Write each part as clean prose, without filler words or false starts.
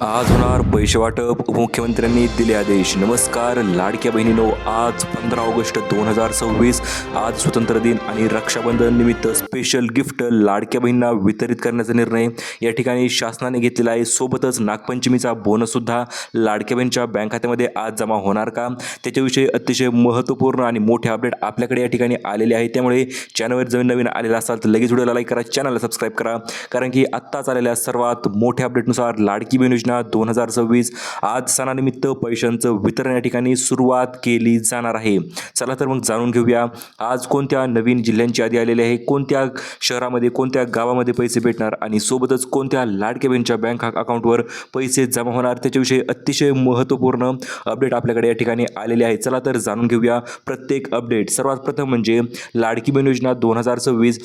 आज होणार पैसे वाटप, उपमुख्यमंत्र्यांनी दिले आदेश. नमस्कार लाडक्या बहिणीनो, आज 15 ऑगस्ट 2026. आज स्वातंत्र्य दिन आणि रक्षाबंधन निमित्त स्पेशल गिफ्ट लाडक्या बहिणींना वितरित करण्याचा निर्णय या ठिकाणी शासनाने घेतलेला आहे. सोबतच नागपंचमीचा बोनससुद्धा लाडक्या बहिणीच्या बँक खात्यामध्ये आज जमा होणार का, त्याच्याविषयी अतिशय महत्त्वपूर्ण आणि मोठे अपडेट आपल्याकडे या ठिकाणी आलेले आहे. त्यामुळे चॅनलवर जर नवीन आलेला असाल तर लगेच व्हिडिओला लाईक करा, चॅनलला सबस्क्राईब करा, कारण की आत्ताच आलेल्या सर्वात मोठ्या अपडेटनुसार लाडकी बहीण योजना 2026 आज सणानिमित्त पैशांचं वितरण या ठिकाणी सुरुवात केली जाणार आहे. चला तर मग जाणून घेऊया आज कोणत्या नवीन जिल्ह्यांची यादी आलेली आहे, कोणत्या शहरामध्ये कोणत्या गावामध्ये पैसे भेटणार आणि सोबतच कोणत्या लाडक्या बहिणीच्या बँक अकाउंटवर पैसे जमा होणार, त्याच्याविषयी अतिशय महत्त्वपूर्ण अपडेट आपल्याकडे या ठिकाणी आलेले आहे. चला तर जाणून घेऊया प्रत्येक अपडेट. सर्वात प्रथम म्हणजे लाडकी बहीण योजना 2026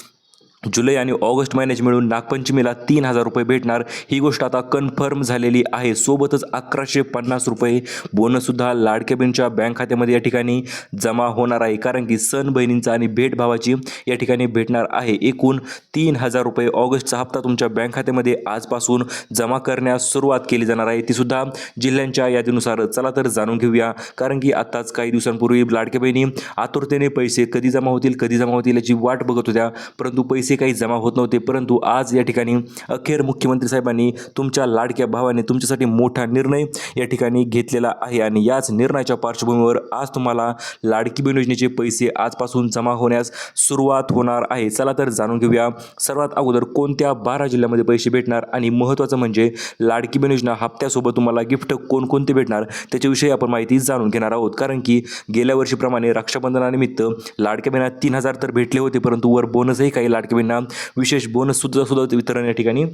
जुलै आणि ऑगस्ट महिन्याची मिळून नागपंचमीला 3,000 रुपये भेटणार, ही गोष्ट आता कन्फर्म झालेली आहे. सोबतच 1150 रुपये बोनससुद्धा लाडक्या बहिणीच्या बँक खात्यामध्ये या ठिकाणी जमा होणार आहे, कारण की सण बहिणींचा आणि भेट भावाची या ठिकाणी भेटणार आहे. एकूण 3,000 रुपये ऑगस्टचा हप्ता तुमच्या बँक खात्यामध्ये आजपासून जमा करण्यास सुरुवात केली जाणार आहे, ती सुद्धा जिल्ह्यांच्या यादीनुसार. चला तर जाणून घेऊया, कारण की आत्ताच काही दिवसांपूर्वी लाडक्या बहिणी आतुरतेने पैसे कधी जमा होतील याची वाट बघत होत्या, परंतु पैसे काही जमा होत नव्हते. परंतु आज या ठिकाणी अखेर मुख्यमंत्री साहेबांनी तुमच्या लाडक्या भावाने तुमच्यासाठी मोठा निर्णय या ठिकाणी घेतलेला आहे आणि याच निर्णयाच्या पार्श्वभूमीवर आज तुम्हाला लाडकी बहीण योजनेचे पैसे आजपासून जमा होण्यास सुरुवात होणार आहे. चला तर जाणून घेऊया सर्वात अगोदर कोणत्या 12 जिल्ह्यामध्ये पैसे भेटणार आणि महत्त्वाचं म्हणजे लाडकी बहीण योजना हप्त्यासोबत तुम्हाला गिफ्ट कोणकोणते भेटणार त्याच्याविषयी आपण माहिती जाणून घेणार आहोत. कारण की गेल्या वर्षीप्रमाणे रक्षाबंधनानिमित्त लाडक्या बहिणींना 3,000 तर भेटले होते, परंतु वर बोनसही काही लाडक्या विशेष बोनस सुद्धा वितरण या ठिकाणी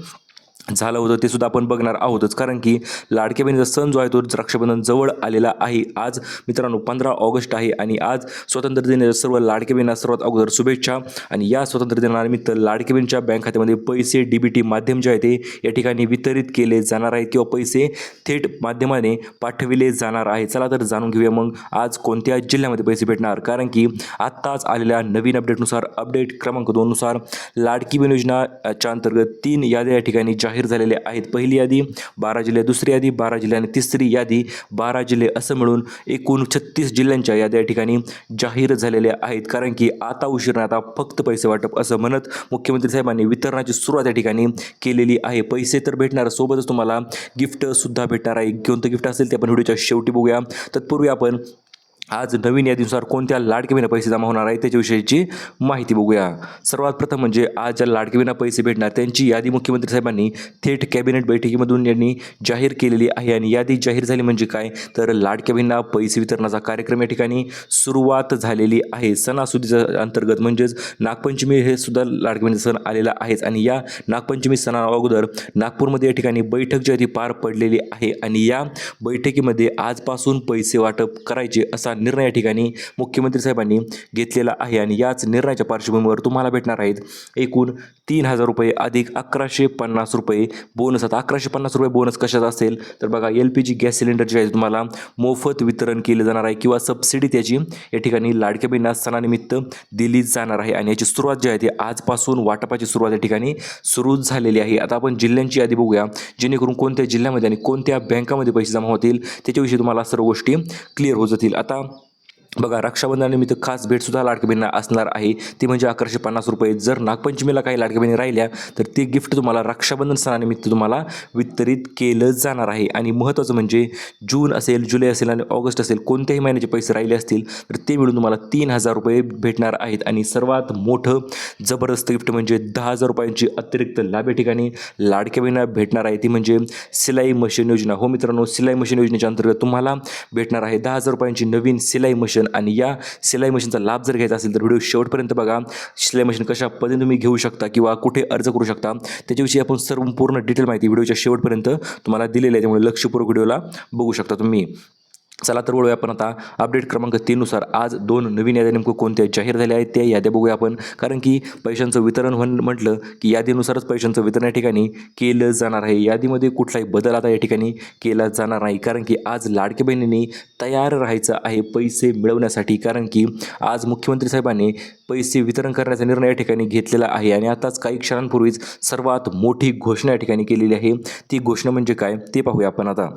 झालं होतं, ते सुद्धा आपण बघणार आहोतच. कारण की लाडक्या बहिणीचा सण जो आहे तो रक्षाबंधन जवळ आलेला आहे. आज मित्रांनो 15 ऑगस्ट आहे आणि आज स्वातंत्र्य दिनाच्या सर्व लाडक्या बहिणींना सर्वात अगोदर शुभेच्छा. आणि या स्वातंत्र्य दिनानिमित्त लाडक्या बहिणीच्या बँक खात्यामध्ये पैसे DBT माध्यम जे आहे ते या ठिकाणी वितरित केले जाणार आहेत किंवा पैसे थेट माध्यमाने पाठविले जाणार आहे. चला तर जाणून घेऊया मग आज कोणत्या जिल्ह्यामध्ये पैसे भेटणार. कारण की आत्ताच आलेल्या नवीन अपडेटनुसार, अपडेट क्रमांक 2 नुसार लाडकी बहीण योजनाच्या अंतर्गत 3 याद्या या ठिकाणी जाहीर झालेले आहेत. पहिली यादी 12 जिल्हे, दुसरी यादी 12 जिल्हे आणि तिसरी यादी 12 जिल्हे, असं मिळून एकूण 36 जिल्ह्यांच्या याद्या या ठिकाणी जाहीर झालेल्या आहेत. कारण की आता उशीर आता फक्त पैसे वाटप असं म्हणत मुख्यमंत्री साहेबांनी वितरणाची सुरुवात या ठिकाणी केलेली आहे. पैसे तर भेटणार, सोबतच तुम्हाला गिफ्टसुद्धा भेटणार आहे. कोणतं गिफ्ट असेल ते आपण व्हिडिओच्या शेवटी बघूया. तत्पूर्वी आपण आज नवीन यादीनुसार कोणत्या लाडक्या बहिणींना पैसे जमा होणार आहे त्याच्याविषयीची माहिती बघूया. सर्वात प्रथम म्हणजे आज ज्या लाडक्या बहिणींना पैसे भेटणार त्यांची यादी मुख्यमंत्री साहेबांनी थेट कॅबिनेट बैठकीमधून यांनी जाहीर केलेली आहे. आणि यादी जाहीर झाली म्हणजे काय, तर लाडक्या बहिणींना पैसे वितरणाचा कार्यक्रम या ठिकाणी सुरुवात झालेली आहे. सणासुदीच्या अंतर्गत म्हणजेच नागपंचमी हे सुद्धा लाडक्या बहिणीचा सण आलेला आहेच. आणि या नागपंचमी सणा अगोदर नागपूरमध्ये या ठिकाणी बैठक जी आहे ती पार पडलेली आहे आणि या बैठकीमध्ये आजपासून पैसे वाटप करायचे असा निर्णय या ठिकाणी मुख्यमंत्री साहेबांनी घेतलेला आहे. आणि याच निर्णयाच्या पार्श्वभूमीवर तुम्हाला भेटणार आहेत एकूण 3,000 रुपये अधिक 1150 रुपये बोनस. आता 1150 रुपये बोनस कशाचा असेल तर बघा, LPG गॅस सिलेंडर जे आहे तुम्हाला मोफत वितरण केले जाणार आहे किंवा सबसिडी त्याची या ठिकाणी लाडक्या बहिणींना सणानिमित्त दिली जाणार आहे. आणि याची सुरुवात जी आहे ती आजपासून वाटपाची सुरुवात या ठिकाणी सुरू झालेली आहे. आता आपण जिल्ह्यांची यादी बघूया, जेणेकरून कोणत्या जिल्ह्यामध्ये आणि कोणत्या बँकामध्ये पैसे जमा होतील त्याच्याविषयी तुम्हाला सर्व गोष्टी क्लिअर होत जातील. आता बघा, रक्षाबंधनानिमित्त खास भेटसुद्धा लाडक्या बहिणींना असणार आहे, ती म्हणजे 1150 रुपये. जर नागपंचमीला काही लाडक्या बहिणी राहिल्या तर ते गिफ्ट तुम्हाला रक्षाबंधन सणानिमित्त तुम्हाला वितरित केलं जाणार आहे. आणि महत्त्वाचं म्हणजे जून असेल, जुलै असेल आणि ऑगस्ट असेल, कोणत्याही महिन्याचे पैसे राहिले असतील तर ते मिळून तुम्हाला 3,000 रुपये भेटणार आहेत. आणि सर्वात मोठं जबरदस्त गिफ्ट म्हणजे 10,000 रुपयांची अतिरिक्त लाभ या ठिकाणी लाडक्या बहिणींना भेटणार आहे, ती म्हणजे सिलाई मशीन योजना. हो मित्रांनो, सिलाई मशीन योजनेच्या अंतर्गत तुम्हाला भेटणार आहे 10,000 रुपयांची नवीन सिलाई मशीन. आणि या सिलाई मशीनचा लाभ जर घ्यायचा असेल तर व्हिडिओ शेवटपर्यंत बघा. सिलाई मशीन कशा पद्धतीने तुम्ही घेऊ शकता किंवा कुठे अर्ज करू शकता त्याच्याविषयी आपण सर्व पूर्ण डिटेल माहिती व्हिडिओच्या शेवटपर्यंत तुम्हाला दिलेली आहे, त्यामुळे लक्षपूर्वक व्हिडिओला बघू शकता तुम्ही. चला तर वळूया आपण आता अपडेट क्रमांक 3 नुसार आज 2 नवीन याद्या नेमकं कोणत्या जाहीर झाल्या आहेत त्या याद्या बघूया आपण. कारण की पैशांचं वितरण म्हटलं की यादीनुसारच पैशांचं वितरण या ठिकाणी केलं जाणार आहे. यादीमध्ये कुठलाही बदल आता या ठिकाणी केला जाणार नाही. कारण की आज लाडक्या बहिणींनी तयार राहायचं आहे पैसे मिळवण्यासाठी. कारण की आज मुख्यमंत्री साहेबांनी पैसे वितरण करण्याचा निर्णय या ठिकाणी घेतलेला आहे आणि आताच काही क्षणांपूर्वीच सर्वात मोठी घोषणा या ठिकाणी केलेली आहे. ती घोषणा म्हणजे काय ते पाहूया आपण आता.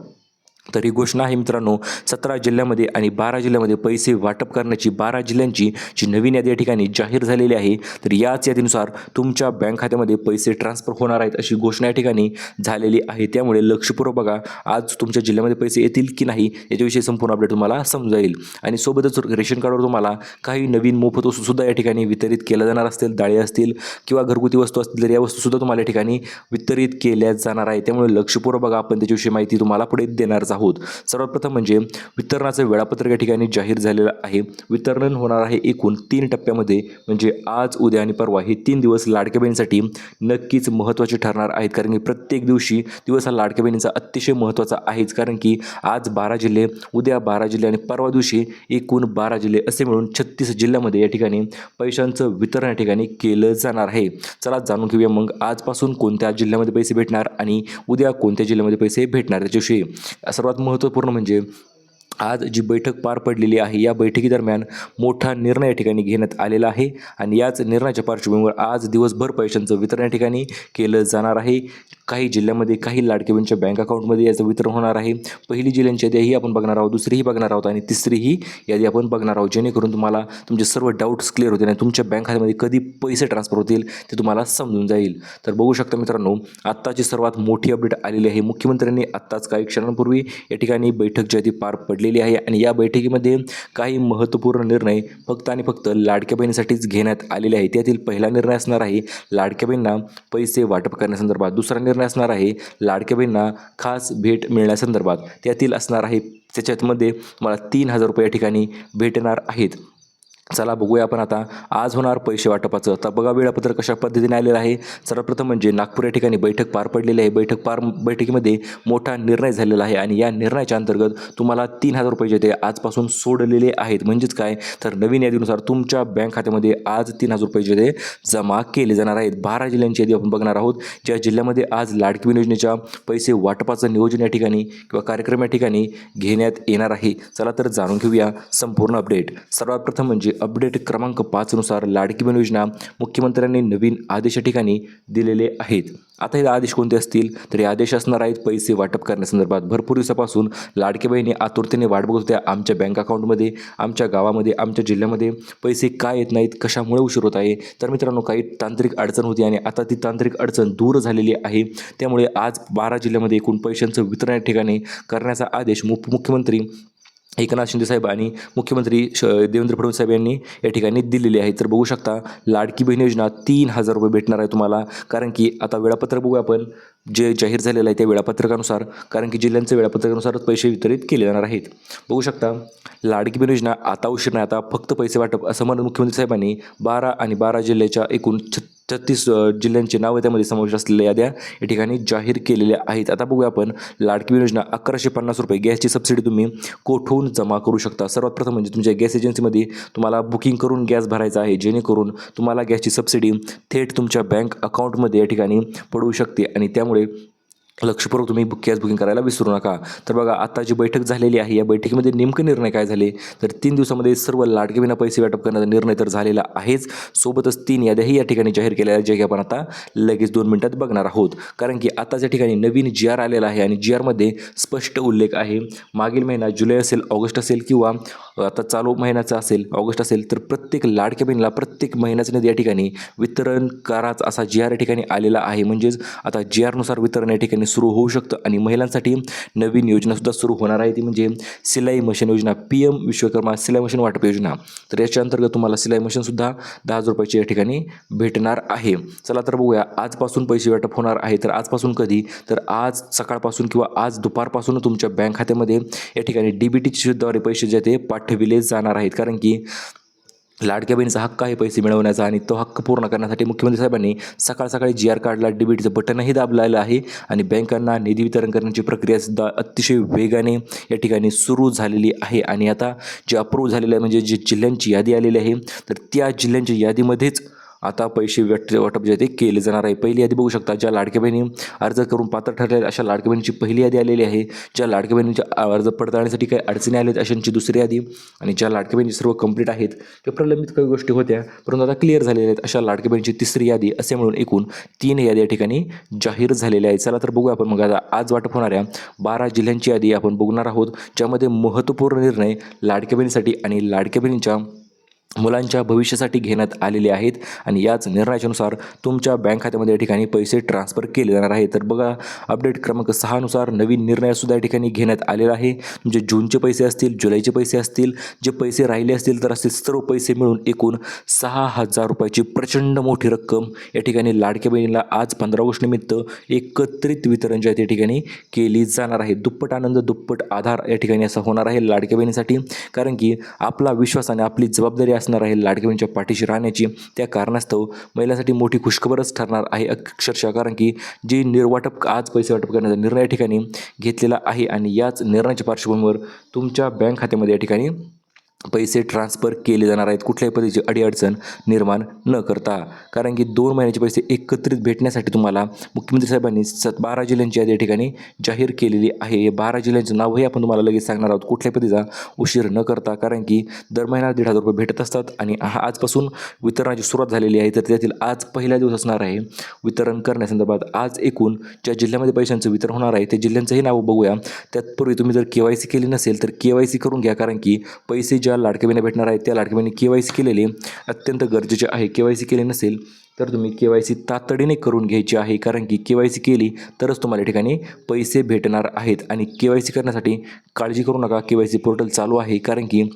तर ही घोषणा आहे मित्रांनो 17 जिल्ह्यामध्ये आणि 12 जिल्ह्यामध्ये पैसे वाटप करण्याची 12 जिल्ह्यांची जी नवीन यादी या ठिकाणी जाहीर झालेली आहे. तर याच यादीनुसार तुमच्या बँक खात्यामध्ये पैसे ट्रान्सफर होणार आहेत अशी घोषणा या ठिकाणी झालेली आहे. त्यामुळे लक्षपूर्वक बघा आज तुमच्या जिल्ह्यामध्ये पैसे येतील की नाही याच्याविषयी संपूर्ण अपडेट तुम्हाला समजाईल. आणि सोबतच रेशन कार्डवर तुम्हाला काही नवीन मोफत वस्तूसुद्धा या ठिकाणी वितरित केल्या जाणार असतील. डाळी असतील किंवा घरगुती वस्तू असतील तर या वस्तूसुद्धा तुम्हाला या ठिकाणी वितरित केल्या जाणार आहे. त्यामुळे लक्षपूर्वक बघा आपण त्याच्याविषयी माहिती तुम्हाला पुढे देणार आहोत. सर्वात प्रथम म्हणजे वितरणाचं वेळापत्रक या ठिकाणी जाहीर झालेलं आहे. वितरण होणार आहे एकूण 3 टप्प्यामध्ये म्हणजे आज, उद्या आणि परवा हे 3 दिवस लाडक्या बहिणींसाठी नक्कीच महत्त्वाचे ठरणार आहेत. कारण की प्रत्येक दिवस हा लाडक्या बहिणींचा अतिशय महत्त्वाचा आहेच. कारण की आज 12 जिल्हे, उद्या 12 जिल्हे आणि परवा दिवशी एकूण 12 जिल्हे असे मिळून 36 जिल्ह्यामध्ये या ठिकाणी पैशांचं वितरण या ठिकाणी केलं जाणार आहे. चला जाणून घेऊया मग आजपासून कोणत्या जिल्ह्यामध्ये पैसे भेटणार आणि उद्या कोणत्या जिल्ह्यामध्ये पैसे भेटणार त्याच्याविषयी. सर्वात महत्त्वपूर्ण म्हणजे आज जी बैठक पार पडलेली आहे या बैठकीदरम्यान मोठा निर्णय या ठिकाणी घेण्यात आलेला आहे आणि याच निर्णयाच्या पार्श्वभूमीवर आज दिवसभर पैशांचं वितरण या ठिकाणी केलं जाणार आहे. काही जिल्ह्यामध्ये काही लाडक्या बहिणींच्या बँक अकाउंटमध्ये याचं वितरण होणार आहे. पहिली जिल्ह्यांची यादीही आपण बघणार आहोत, दुसरीही बघणार आहोत आणि तिसरीही यादी आपण बघणार आहोत, जेणेकरून तुम्हाला तुमचे सर्व डाऊट्स क्लिअर होतील आणि तुमच्या बँक खात्यामध्ये कधी पैसे ट्रान्सफर होतील ते तुम्हाला समजून जाईल. तर बघू शकता मित्रांनो आत्ताची सर्वात मोठी अपडेट आलेली आहे. मुख्यमंत्र्यांनी आत्ताच काही क्षणांपूर्वी या ठिकाणी बैठक जी आहे ती पार पडलेली आहे आणि या बैठकीमध्ये काही महत्त्वपूर्ण निर्णय फक्त आणि फक्त लाडक्या बहिणीसाठीच घेण्यात आलेले आहे. त्यातील पहिला निर्णय असणार आहे लाडक्या बहिणींना पैसे वाटप करण्यासंदर्भात. दुसरा निर्णय असणार आहे लाडक्या बहिणींना खास भेट मिळण्यासंदर्भात. त्यातील असणार आहे त्याच्यामध्ये मला 3,000 रुपये या ठिकाणी भेटणार आहेत. चला बघूया आपण आता आज होणार पैसे वाटपाचं. आता बघा वेळापत्रक कशा पद्धतीने आलेलं आहे. सर्वप्रथम म्हणजे नागपूर या ठिकाणी बैठक पार पडलेली आहे. बैठकीमध्ये मोठा निर्णय झालेला आहे आणि या निर्णयाच्या अंतर्गत तुम्हाला 3,000 रुपये जे ते आजपासून सोडलेले आहेत. म्हणजेच काय तर नवीन यादीनुसार तुमच्या बँक खात्यामध्ये आज 3,000 रुपये जे ते जमा केले जाणार आहेत. 12 जिल्ह्यांची यादी आपण बघणार आहोत ज्या जिल्ह्यामध्ये आज लाडकी बहीण योजनेच्या पैसे वाटपाचं नियोजन या ठिकाणी किंवा कार्यक्रम या ठिकाणी घेण्यात येणार आहे. चला तर जाणून घेऊया संपूर्ण अपडेट. सर्वात प्रथम म्हणजे अपडेट क्रमांक 5 नुसार लाडकी बहीण योजना मुख्यमंत्र्यांनी नवीन आदेश या ठिकाणी दिलेले आहेत. आता हे आदेश कोणते असतील तर हे आदेश असणार आहेत पैसे वाटप करण्यासंदर्भात. भरपूर दिवसापासून लाडकी बहिणी आतुरतेने वाट बघत होत्या आमच्या बँक अकाउंटमध्ये, आमच्या गावामध्ये, आमच्या जिल्ह्यामध्ये पैसे काय येत नाहीत, कशामुळे उशीर होत आहे. तर मित्रांनो काही तांत्रिक अडचण होती आणि आता ती तांत्रिक अडचण दूर झालेली आहे. त्यामुळे आज 12 जिल्ह्यामध्ये एकूण पैशांचं वितरण या ठिकाणी करण्याचा आदेश मुख्यमंत्री एकनाथ शिंदे साहेब आणि मुख्यमंत्री देवेंद्र फडणवीस साहेब यांनी या ठिकाणी दिलेली आहे. तर बघू शकता लाडकी बहीण योजना 3,000 रुपये भेटणार आहे तुम्हाला. कारण की आता वेळापत्रक बघूया आपण जे जाहीर झालेलं आहे त्या वेळापत्रकानुसार. कारण की जिल्ह्यांच्या वेळापत्रकानुसारच पैसे वितरित केले जाणार आहेत. बघू शकता लाडकी बहीण योजना आता उशीर नाही, आता फक्त पैसे वाटप असं म्हणून मुख्यमंत्री साहेबांनी 12 आणि 12 जिल्ह्याच्या एकूण 36 जिल्ह्यांचे नाव त्यामध्ये समावेश असलेल्या याद्या या ठिकाणी जाहीर केलेल्या आहेत. आता बघूया आपण लाडकी बहीण योजना 1150 रुपये गॅसची सबसिडी तुम्ही कोठून जमा करू शकता. सर्वात प्रथम म्हणजे तुमच्या गॅस एजन्सीमध्ये तुम्हाला बुकिंग करून गॅस भरायचा आहे, जेणेकरून तुम्हाला गॅसची सबसिडी थेट तुमच्या बँक अकाउंटमध्ये या ठिकाणी पडू शकते आणि त्यामुळे लक्षपूर्वक तुम्ही गॅस बुकिंग करायला विसरू नका. तर बघा आता जी बैठक झालेली आहे या बैठकीमध्ये नेमके निर्णय काय झाले तर 3 दिवसामध्ये सर्व लाडकी बहिणींना पैसे वाटप करण्याचा निर्णय तर झालेला आहेच. सोबतच 3 याद्याही या ठिकाणी जाहीर केल्या आहेत, जे की आपण आता लगेच 2 मिनिटात बघणार आहोत. कारण की आता त्या ठिकाणी नवीन GR आलेला आहे आणि GRमध्ये स्पष्ट उल्लेख आहे मागील महिना जुलै असेल, ऑगस्ट असेल किंवा आता चालू महिन्याचा असेल, ऑगस्ट असेल तर प्रत्येक लाडक्या बहिणीला प्रत्येक महिन्याचं निधी या ठिकाणी वितरण कराच असा GR या ठिकाणी आलेला आहे. म्हणजेच आता GRनुसार वितरण या ठिकाणी सुरू होऊ शकतं आणि महिलांसाठी नवीन योजनासुद्धा सुरू होणार आहे. ती म्हणजे सिलाई मशीन योजना, PM विश्वकर्मा सिलाई मशीन वाटप योजना. तर याच्या अंतर्गत तुम्हाला सिलाई मशीनसुद्धा 10,000 रुपयाची या ठिकाणी भेटणार आहे. चला तर बघूया आजपासून पैसे वाटप होणार आहे. तर आजपासून कधी तर आज सकाळपासून किंवा आज दुपारपासून तुमच्या बँक खात्यामध्ये या ठिकाणी DBTद्वारे पैसे जे ते पाठविले जाणार आहेत. कारण की लाडक्या बहिणीचा हक्क आहे पैसे मिळवण्याचा आणि तो हक्क पूर्ण करण्यासाठी मुख्यमंत्री साहेबांनी सकाळ सकाळी GR काढला, डीबीटीचं बटनही दाबलेलं आहे आणि बँकांना निधी वितरण करण्याची प्रक्रियासुद्धा अतिशय वेगाने या ठिकाणी सुरू झालेली आहे. आणि आता जे अप्रूव्ह झालेलं आहे म्हणजे जे जिल्ह्यांची यादी आलेली आहे तर त्या जिल्ह्यांच्या यादीमध्येच आता पैसे वाटप जे आहे ते केले जाणार आहे. पहिली यादी बघू शकता, ज्या लाडक्या बहिणी अर्ज करून पात्र ठरलेल्या अशा लाडक्या बहिणीची पहिली यादी आलेली आहे. ज्या लाडक्या बहिणींच्या अर्ज पडताळणीसाठी काही अडचणी आल्या अशांची दुसरी यादी आणि ज्या लाडक्या बहिणी सर्व कंप्लीट आहेत किंवा प्रलंबित काही गोष्टी होत्या परंतु आता क्लिअर झालेल्या आहेत अशा लाडक्या बहिणीची तिसरी यादी असे म्हणून एकूण 3 यादी या ठिकाणी जाहीर झालेल्या आहेत. चला तर बघूया आपण मग आता आज वाटप होणाऱ्या 12 जिल्ह्यांची यादी आपण बघणार आहोत, ज्यामध्ये महत्त्वपूर्ण निर्णय लाडक्या बहिणीसाठी आणि लाडक्या बहिणींच्या मुलांच्या भविष्यासाठी घेण्यात आलेले आहेत आणि याच निर्णयानुसार तुमच्या बँक खात्यामध्ये या ठिकाणी पैसे ट्रान्सफर केले जाणार आहे. तर बघा, अपडेट क्रमांक 6 नुसार नवीन निर्णयसुद्धा या ठिकाणी घेण्यात आलेला आहे. म्हणजे जूनचे पैसे असतील, जुलैचे पैसे असतील, जे पैसे राहिले असतील तर असे सर्व पैसे मिळून एकूण 6,000 रुपयाची प्रचंड मोठी रक्कम या ठिकाणी लाडक्या बहिणीला आज 15 ऑगस्ट निमित्त एकत्रित वितरण जे आहे त्या ठिकाणी केली जाणार आहे. दुप्पट आनंद, दुप्पट आधार या ठिकाणी असं होणार आहे लाडक्या बहिणीसाठी, कारण की आपला विश्वास आणि आपली जबाबदारी असणार आहे लाडक्या बहिणीच्या पाठीशी राहण्याची. त्या कारणास्तव महिलांसाठी मोठी खुशखबरच ठरणार आहे अक्षरशः, कारण की जी निर्वाटप आज पैसे वाटप करण्याचा निर्णय या ठिकाणी घेतलेला आहे आणि याच निर्णयाच्या पार्श्वभूमीवर तुमच्या बँक खात्यामध्ये या ठिकाणी पैसे ट्रान्सफर केले जाणार आहेत कुठल्याही पद्धतीची अडीअडचण निर्माण न करता. कारण की 2 महिन्याचे पैसे एकत्रित भेटण्यासाठी तुम्हाला मुख्यमंत्री साहेबांनी 12 जिल्ह्यांची यादी या ठिकाणी जाहीर केलेली आहे. या 12 जिल्ह्यांचं नावही आपण तुम्हाला लगेच सांगणार आहोत कुठल्याही पद्धतीचा उशीर न करता, कारण की दर महिन्याला 1,500 रुपये भेटत असतात आणि आजपासून वितरणाची सुरुवात झालेली आहे. तर त्यातील आज पहिला दिवस असणार आहे वितरण करण्यासंदर्भात. आज एकूण ज्या जिल्ह्यामध्ये पैशांचं वितरण होणार आहे त्या जिल्ह्यांचंही नाव बघूया. त्यापूर्वी तुम्ही जर KYC केली नसेल तर KYC करून घ्या, कारण की पैसे ज्या लाडक्या बहिणी भेटणार आहेत त्या लाडक्या बहिणी KYC केलेले अत्यंत गरजेचे आहे. KYC केले नसेल तर तुम्ही KYC तातडीने करून घ्यायची आहे, कारण की KYC केली तरच तुम्हाला या ठिकाणी पैसे भेटणार आहेत. आणि KYC करण्यासाठी काळजी करू नका, KYC पोर्टल चालू आहे, कारण की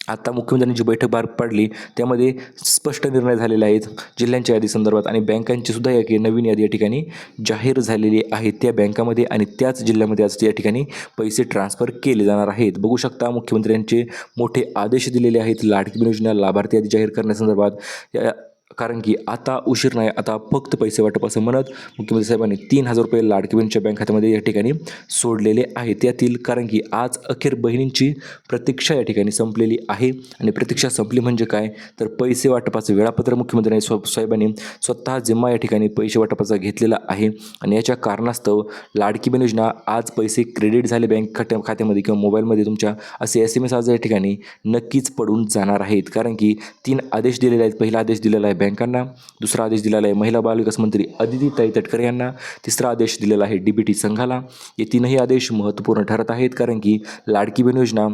आता मुख्यमंत्र्यांनी जी बैठक पार पाडली त्यामध्ये स्पष्ट निर्णय झालेले आहेत जिल्ह्यांच्या यादी संदर्भात आणि बँकांची सुद्धा एक नवीन यादी या ठिकाणी जाहीर झालेली आहे. त्या बँकामध्ये आणि त्याच जिल्ह्यामध्ये आज या ठिकाणी पैसे ट्रान्सफर केले जाणार आहेत. बघू शकता, मुख्यमंत्र्यांचे मोठे आदेश दिलेले आहेत लाडकी बहीण योजना लाभार्थी यादी जाहीर करण्यासंदर्भात. कारण की आता उशीर नाही, आता फक्त पैसे वाटप असं म्हणत मुख्यमंत्री साहेबांनी 3,000 रुपये लाडकी बहिणीच्या बँक खात्यामध्ये या ठिकाणी सोडलेले आहेत. त्यातील कारण की आज अखेर बहिणींची प्रतीक्षा या ठिकाणी संपलेली आहे आणि प्रतीक्षा संपली म्हणजे काय तर पैसे वाटपाचं वेळापत्रक मुख्यमंत्र्यांनी साहेबांनी स्वतः जिम्मा या ठिकाणी पैसे वाटपाचा घेतलेला आहे आणि याच्या कारणास्तव लाडकी बहीण योजना आज पैसे क्रेडिट झाले बँक खात्यामध्ये किंवा मोबाईलमध्ये तुमच्या असे SMS आज या ठिकाणी नक्कीच पडून जाणार आहेत. कारण की 3 आदेश दिलेले आहेत. पहिला आदेश दिलेला आहे बँकांना, दुसरा आदेश दिलेला आहे महिला बालविकास मंत्री अदितीताई तटकरे यांना, तिसरा आदेश दिलेला आहे DBT संघाला. हे 3ही आदेश महत्त्वपूर्ण ठरत आहेत, कारण की लाडकी बहीण योजना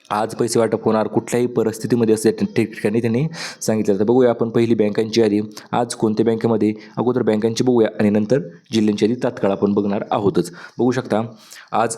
आज पैसे वाटप होणार कुठल्याही परिस्थितीमध्ये असे ठिकाणी त्यांनी सांगितलं. तर बघूया आपण पहिली बँकांची यादी आज कोणत्या बँकेमध्ये, अगोदर बँकांची बघूया आणि नंतर जिल्ह्यांची यादी तात्काळ आपण बघणार आहोतच. बघू शकता आज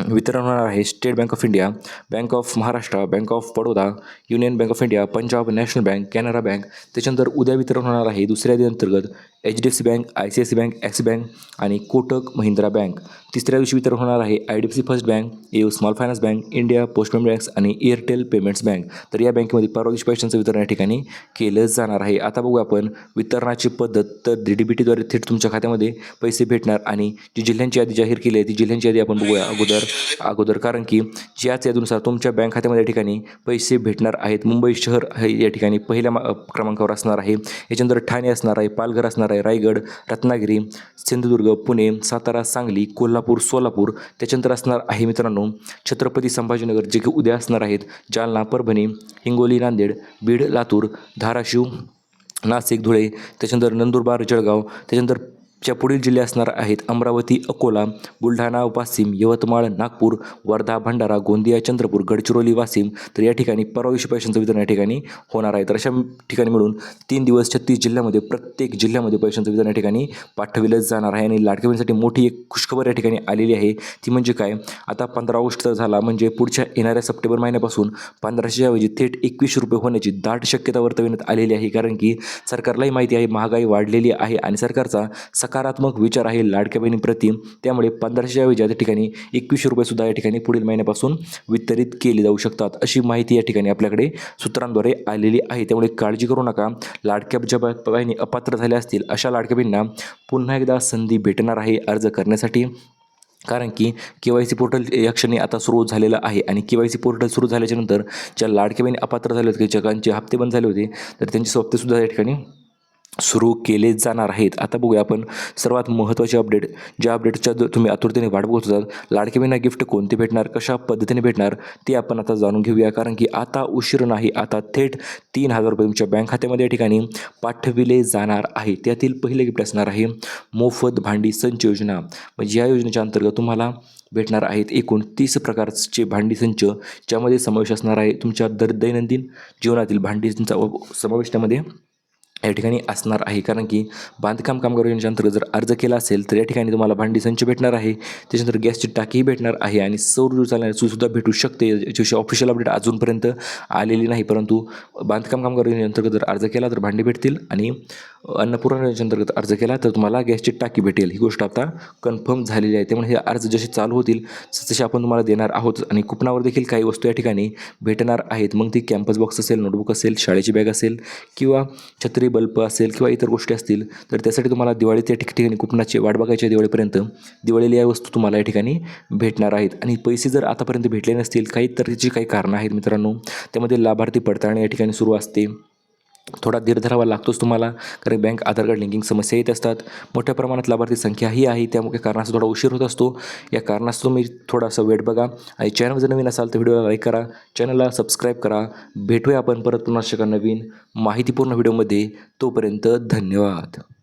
वितरण होणार आहे state bank of India, bank of Maharashtra, bank of Baroda, union bank of India, Punjab national bank, Canara bank. त्याच्यानंतर उद्या वितरण होणार आहे दुसऱ्या यादी अंतर्गत HDFC bank, ICICI bank, axis bank आणि कोटक महिंद्रा बँक. तिसऱ्या दिवशी वितरण होणार आहे IDFC first bank, AU small finance bank, India post payment banks आणि एअरटेल पेमेंट्स बँक. तर या बँकेमध्ये परवा दिवशी पैशांचं वितरण या ठिकाणी केलं जाणार आहे. आता बघू आपण वितरणाची पद्धत. तर DBTद्वारे थेट तुमच्या खात्यामध्ये पैसे भेटणार आणि जी जिल्ह्यांची यादी जाहीर केली आहे ती जिल्ह्यांची यादी आपण बघूया अगोदर कारण की ज्याच यादीनुसार तुमच्या बँक खात्यामध्ये या ठिकाणी पैसे भेटणार आहेत. मुंबई शहर हे या ठिकाणी पहिल्या क्रमांकावर असणार आहे. याच्यानंतर ठाणे असणार आहे, पालघर असणार आहे, रायगड, रत्नागिरी, सिंधुदुर्ग, पुणे, सातारा, सांगली, कोल्हापूर, सोलापूर. त्याच्यानंतर असणार आहे मित्रांनो छत्रपती संभाजीनगर, जे की उद्या असणार आहेत, जालना, परभणी, हिंगोली, नांदेड, बीड, लातूर, धाराशिव, नाशिक, धुळे. त्याच्यानंतर नंदुरबार, जळगाव. त्याच्यानंतर च्या पुढील जिल्हे असणार आहेत अमरावती, अकोला, बुलढाणा, वाशिम, यवतमाळ, नागपूर, वर्धा, भंडारा, गोंदिया, चंद्रपूर, गडचिरोली, वाशिम. तर या ठिकाणी परवा दिवशी पैशांचं वितरण या ठिकाणी होणार आहे. तर अशा ठिकाणी मिळून 3 दिवस 36 जिल्ह्यामध्ये प्रत्येक जिल्ह्यामध्ये पैशांचं वितरण या ठिकाणी पाठविलं जाणार आहे. आणि लाडक्या बहिणीसाठी मोठी एक खुशखबर या ठिकाणी आलेली आहे. ती म्हणजे काय, आता 15 ऑगस्ट झाला म्हणजे पुढच्या येणाऱ्या सप्टेंबर महिन्यापासून 1500च्या ऐवजी थेट 2100 रुपये होण्याची दाट शक्यता वर्तविण्यात आलेली आहे. कारण की सरकारलाही माहिती आहे महागाई वाढलेली आहे आणि सरकारचा सकारात्मक विचार आहे लाडक्या बहिणीप्रती. त्यामुळे 1500च्या ऐवजी या ठिकाणी 2100 रुपयेसुद्धा या ठिकाणी पुढील महिन्यापासून वितरित केले जाऊ शकतात, अशी माहिती या ठिकाणी आपल्याकडे सूत्रांद्वारे आलेली आहे. त्यामुळे काळजी करू नका. लाडक्या ज्या बहिणी अपात्र झाल्या असतील अशा लाडक्या बहिणींना पुन्हा एकदा संधी भेटणार आहे अर्ज करण्यासाठी. कारण की KYC पोर्टल या क्षणी आता सुरू झालेलं आहे आणि KYC पोर्टल सुरू झाल्याच्यानंतर ज्या लाडक्या बहिणी अपात्र झाले होते, ज्यांचे हप्ते बंद झाले होते, तर त्यांचे हप्तेसुद्धा या ठिकाणी सुरू केले जाणार आहेत. आता बघूया आपण सर्वात महत्त्वाचे अपडेट, ज्या अपडेटच्या तुम्ही आतुरतेने वाट बघत होतात. लाडक्या बहिणींना गिफ्ट कोणते भेटणार, कशा पद्धतीने भेटणार ते आपण आता जाणून घेऊया. कारण की आता उशीर नाही, आता थेट 3000 रुपये तुमच्या बँक खात्यामध्ये या ठिकाणी पाठविले जाणार आहे. त्यातील पहिले गिफ्ट असणार आहे मोफत भांडी संच योजना. म्हणजे या योजनेच्या अंतर्गत तुम्हाला भेटणार आहेत एकूण 30 प्रकारचे भांडी संच, ज्यामध्ये समावेश असणार आहे तुमच्या दैनंदिन जीवनातील भांडींचा समावेश त्यामध्ये या ठिकाणी असणार आहे. कारण की बांधकाम कामगार योजनेच्या अंतर्गत जर अर्ज केला असेल तर या ठिकाणी तुम्हाला भांडी संच भेटणार आहे. त्याच्यानंतर गॅसची टाकीही भेटणार आहे आणि सौर ऊर्जा चालणारी सुद्धा भेटू शकते. याच्याविषयी ऑफिशियल अपडेट अजूनपर्यंत आलेली नाही, परंतु बांधकाम कामगार योजनेअंतर्गत जर अर्ज केला तर भांडी भेटतील आणि अन्नपूर्णा योजनेअंतर्गत अर्ज केला तर तुम्हाला गॅसची टाकी भेटेल. ही गोष्ट आता कन्फर्म झालेली आहे. त्यामुळे हे अर्ज जसे चालू होतील तसे आपण तुम्हाला देणार आहोत आणि कुपनावर देखील काही वस्तू या ठिकाणी भेटणार आहेत. मग ती कॅम्पस बॉक्स असेल, नोटबुक असेल, शाळेची बॅग असेल किंवा छत्री, बल्ब असेल किंवा इतर गोष्टी असतील, तर त्यासाठी तुम्हाला दिवाळी त्या ठिकाणी कुपनाची वाट बघायची आहे. दिवाळीपर्यंत दिवाळीला या वस्तू तुम्हाला या ठिकाणी भेटणार आहेत. आणि पैसे जर आतापर्यंत भेटले नसतील, काही तर त्याची काही कारणं आहेत मित्रांनो. त्यामध्ये लाभार्थी पडताळणी या ठिकाणी सुरू असते. थोडा धीर धरावा लागतोच तुम्हाला, कारण बँक आधार कार्ड लिंकिंग समस्या येत असतात. मोठ्या प्रमाणात लाभार्थी संख्याही आहे, त्यामुळे कारणास्तव थोडा उशीर होत असतो. या कारणास्तव तुम्ही थोडासा वेट बघा आणि चॅनल जर नवीन असाल तर व्हिडिओला लाईक करा, चॅनलला सबस्क्राईब करा. भेटूया आपण परत पुन्हा नवीन माहितीपूर्ण व्हिडिओमध्ये. तोपर्यंत धन्यवाद.